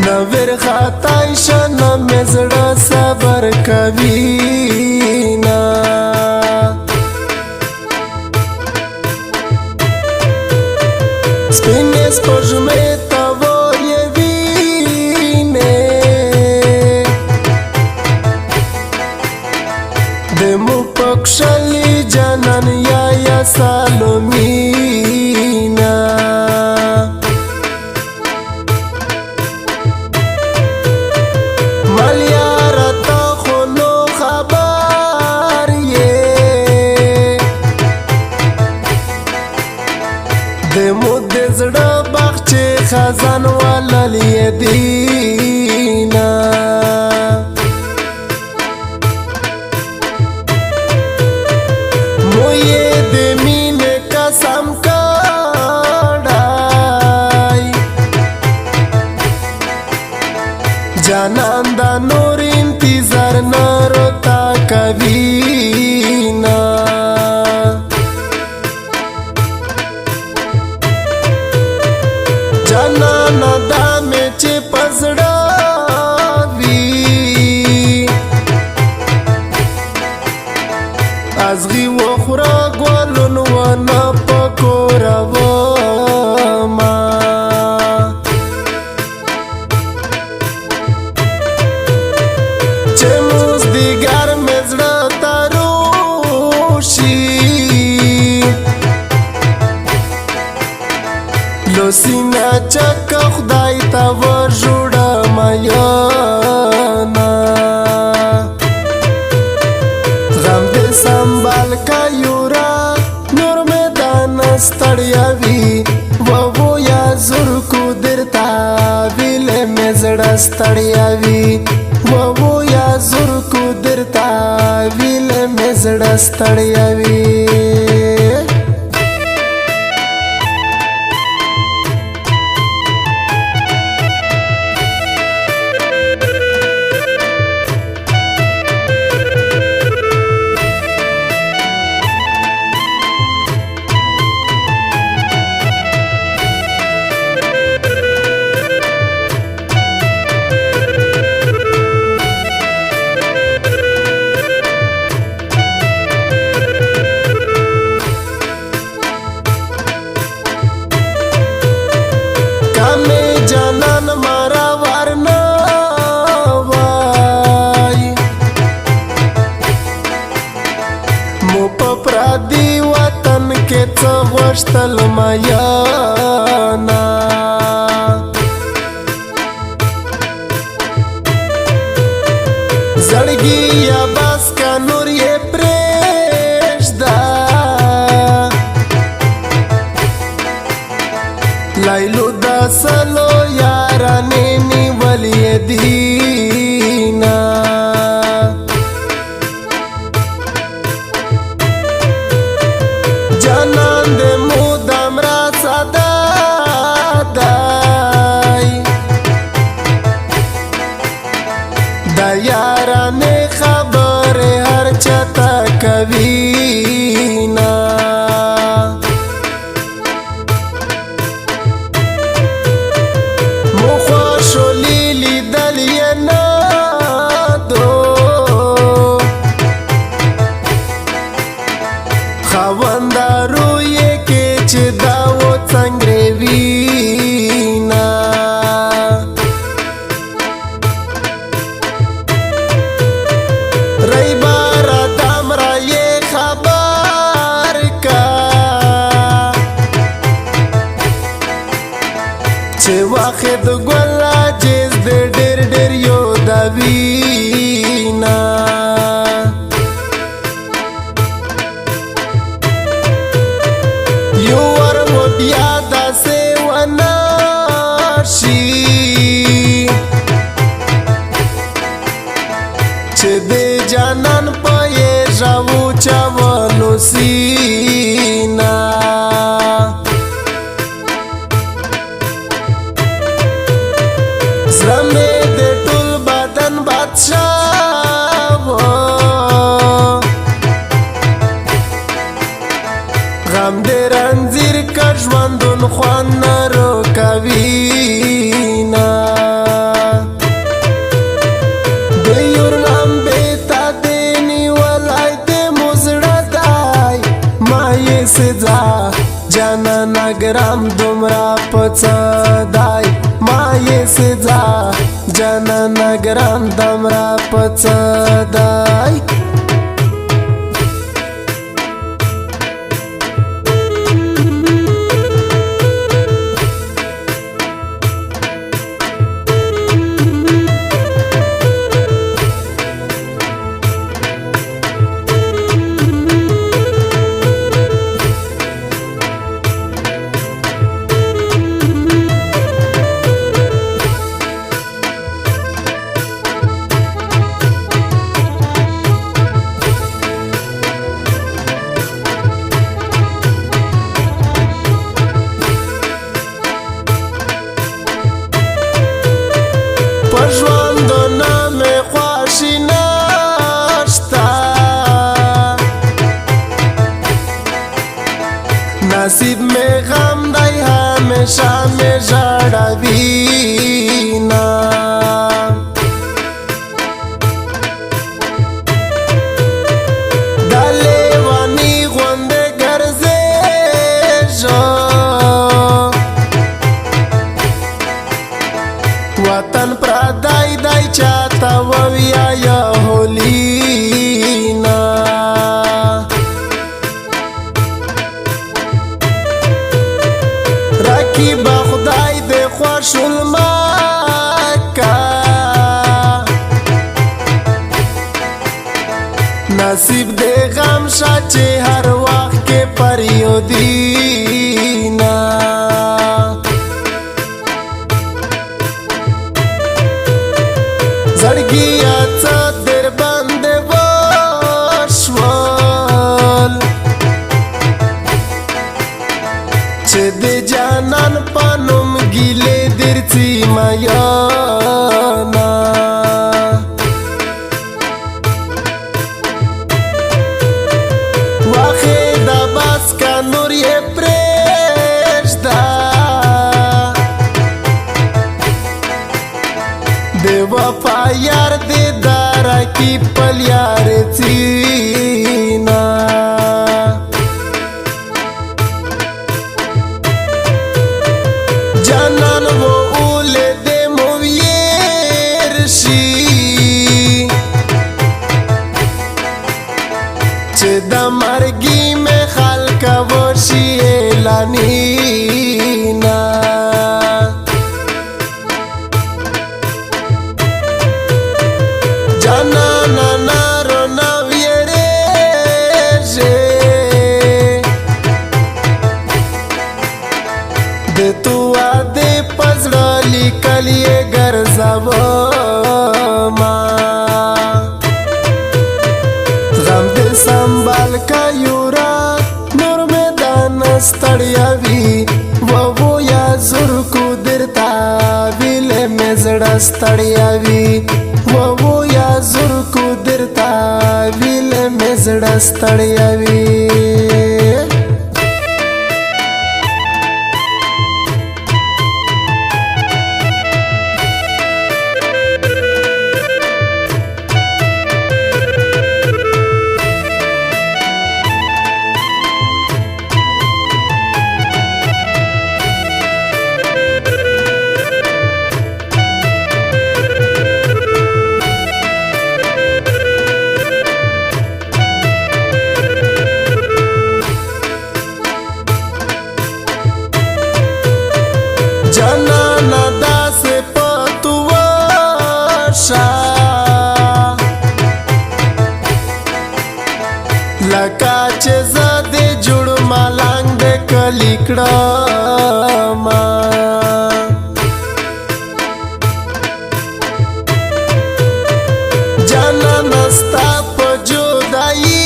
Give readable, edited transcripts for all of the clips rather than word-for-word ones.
نویر خطای شنه مزړه صبر کوي نا سپینې سپوږمۍ ته وایې وینې د مو پکښلي جانان یا سالومینا ملیاره ته خو نو خبر یې د مو د زړه باغچې خزان وللې دینا مو یې د مینې قسم کړی جانان دا نور انتظار نه رتا کوي نا جانان دا مې چې پزړه وي ازغي وخوره ګلون ونه پکوروما چې مزدګر مې زړه ته روشي لوسینا چک خدای ته ورجوړم یانا غم دې سنبال کا یورا نور میدان ستړیا وی وو یا زور کو درتا ویل مې زړه ستړیا وی وو یا زور کو درتا ویل مې زړه ستړیا وی جانان مارا ورنا وای مو په پردي وطن کې څه غوښتل میانا زړګي یا بس کا نور یې پرېږده لایلو دا سلو یارانې نیولې دینا جانان دې مودام را ساده دی دا یارانې خبرې هر چاته کوي نا خواندارو یې کې چې دا و څنګه وینا رای بار دام را یې خبر کا چې واخد ګلا جز دې ډېر ډېر یو دا وینا یور و بیا داسې ونه شي چې د جانان په یې ژاو چولو سینا زړه مې د ټول بدن بادشاه و غم دې رنځیر کا ژوندون خوان نه روکوي نه سزا جانانا ګرام دومره پڅه دای ما یې سزا جانانا ګرام دومره پڅه دای پژوندونه مې خواشي نشته نصیب مې غم دی همیشه مې ژړوي نه د لیوني غوندې ګرځېږم وطن پردی دی چاته وویایه هولینا رقیبه خدای دې خوښ المکه نصیب دې غم شه چې هر وخت کې پریودینا زړګیا څه در باندې وشول چې د جانان په نوم ګیلې درځي میانا واخې د بس کا نور یې پرېږده د وفا یار دې داره کې پل یار څینا جانان و اولې دې مو ویر شي چې د مرګي مې خلک وشي اعلانینا جانانا نارو نو یریږي د تو واده پزړه لیکل یې ګرځوما غم دې سنبال کا یورا نور میدان ستړیا وی وو یا زور کو درتا ویل مې زړه ستړیا وی وو یا زور کو درتا ویل مې زړه ستړیا وی جانانا داسې پتو وشه لکه چې زه دې جوړ ملنګ دې کلي کړمه جانانا ستا په جدایي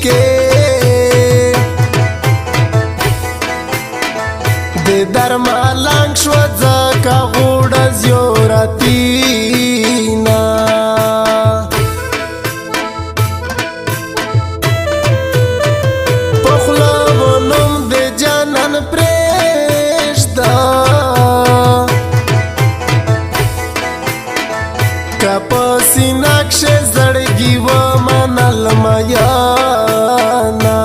کې د درملنګ شوه ځکه غوډه زیورتینا په خوله و نوم د جانان پرېږده که په سینه کښې زړګي ومنل میانا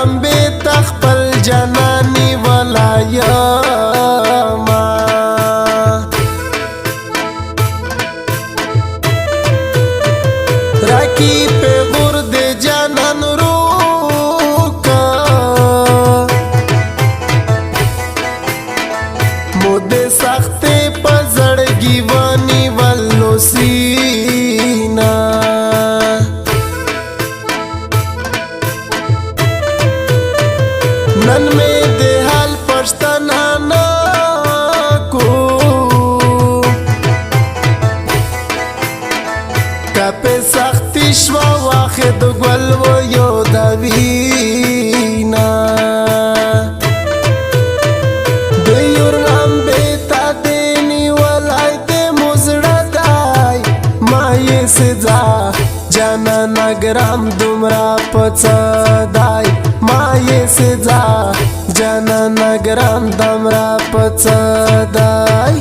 غمبې تخپل جنانی ولایما راکی پیغور دے جانان روکا مودے سختے پزڑگی وانی ولو سینا نن میں دے حال پشتنانا کو کپے سختی شوا واخد گل و یو دوینا دیور غم بیتا دینی ولائی دے مزڑا دائی مائی سزا جانا نگرام دمرا پچا دائی مائی سزا جانا نگرام دمرا پچا دائی